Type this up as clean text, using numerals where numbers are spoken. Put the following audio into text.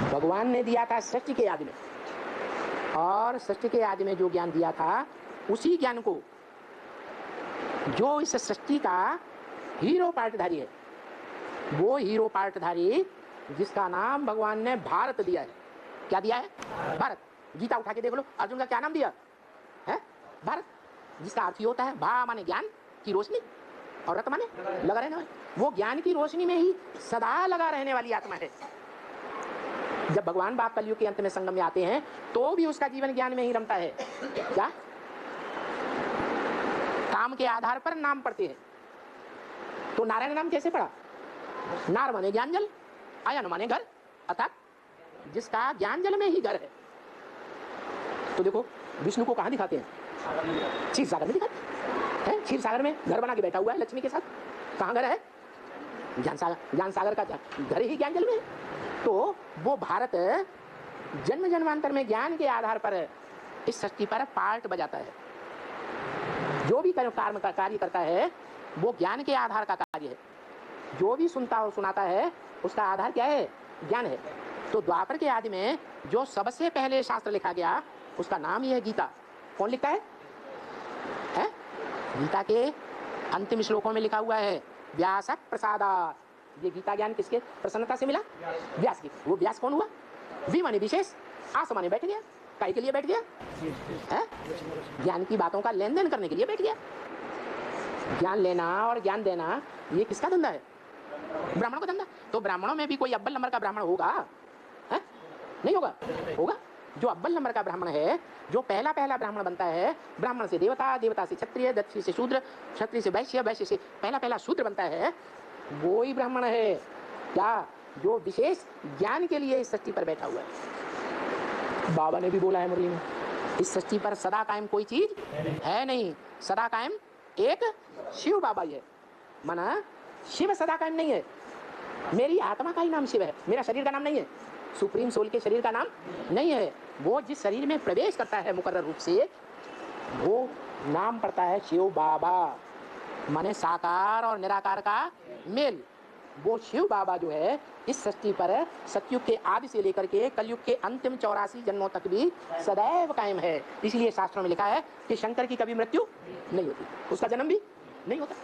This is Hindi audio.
भगवान ने दिया था सृष्टि के आदि में, और सृष्टि के आदि में जो ज्ञान दिया था उसी ज्ञान को जो इस सृष्टि का हीरो पार्टधारी है, वो हीरो पार्टधारी जिसका नाम भगवान ने भारत दिया है। क्या दिया है? भारत। गीता उठा के देख लो, अर्जुन का क्या नाम दिया है? भारत। जिसका अर्थ ही होता है भा माने ज्ञान की रोशनी और रत माने लगा रहने वाली। वो ज्ञान की रोशनी में ही सदा लगा रहने वाली आत्मा है। जब भगवान बाप कलयुग के अंत में संगम में आते हैं तो भी उसका जीवन ज्ञान में ही रमता है। क्या? काम के आधार पर नाम पढ़ते हैं। तो नारायण नाम कैसे पढ़ा? नार माने ज्ञान जल, आयन माने घर, अर्थात जिसका ज्ञान जल में ही घर है। तो देखो विष्णु को कहां दिखाते हैं? क्षीर सागर में दिखाते हैं। क्षीर सागर में घर बना के बैठा हुआ है लक्ष्मी के साथ। कहां घर है? ज्ञान सागर। ज्ञान सागर का घर ही ज्ञान जल में है। तो वो भारत जन्म जन्मांतर में ज्ञान के आधार पर इस सृष्टि पर पार्ट बजाता है। जो भी कार्य करता है वो ज्ञान के आधार का कार्य है। जो भी सुनता और सुनाता है उसका आधार क्या है? ज्ञान है। तो द्वापर के आदि में जो सबसे पहले शास्त्र लिखा गया उसका नाम ही है गीता। कौन लिखता है? गीता के अंतिम श्लोकों में लिखा हुआ है व्यास प्रसादात्। ये गीता ज्ञान किसके प्रसन्नता से मिला? व्यास की। वो व्यास कौन हुआ? वी माने विशेष, आस माने बैठ गया। काहे के लिए बैठ गया? ज्ञान की बातों का लेन देन करने के लिए बैठ गया। ज्ञान लेना और ज्ञान देना ये किसका धंधा है? ब्राह्मणों का धंधा। तो ब्राह्मणों में भी कोई अव्वल नंबर का ब्राह्मण होगा? नहीं होगा? होगा। जो अव्वल नंबर का ब्राह्मण है, जो पहला ब्राह्मण बनता है, ब्राह्मण से देवता, देवता से क्षत्रिय, क्षत्रिय से शूद्र, क्षत्रिय से वैश्य, वैश्य से पहला शूद्र बनता है, वो ही ब्राह्मण है। क्या? जो विशेष ज्ञान के लिए इस सृष्टि पर बैठा हुआ है। बाबा ने भी बोला है मुरली में, इस सृष्टि पर सदा कायम कोई चीज है नहीं। सदा कायम एक शिव बाबा ही है। माना शिव सदा कायम नहीं है। मेरी आत्मा का ही नाम शिव है, मेरा शरीर का नाम नहीं है। सुप्रीम सोल के शरीर का नाम नहीं है। वो जिस शरीर में प्रवेश करता है मुकर्रर रूप से, वो नाम पड़ता है शिव बाबा। माने साकार और निराकार का मेल। वो शिव बाबा जो है इस सृष्टि पर सतयुग के आदि से लेकर के कलयुग के अंतिम 84 जन्मों तक भी सदैव कायम है। इसलिए शास्त्रों में लिखा है कि शंकर की कभी मृत्यु नहीं होती, उसका जन्म भी नहीं होता।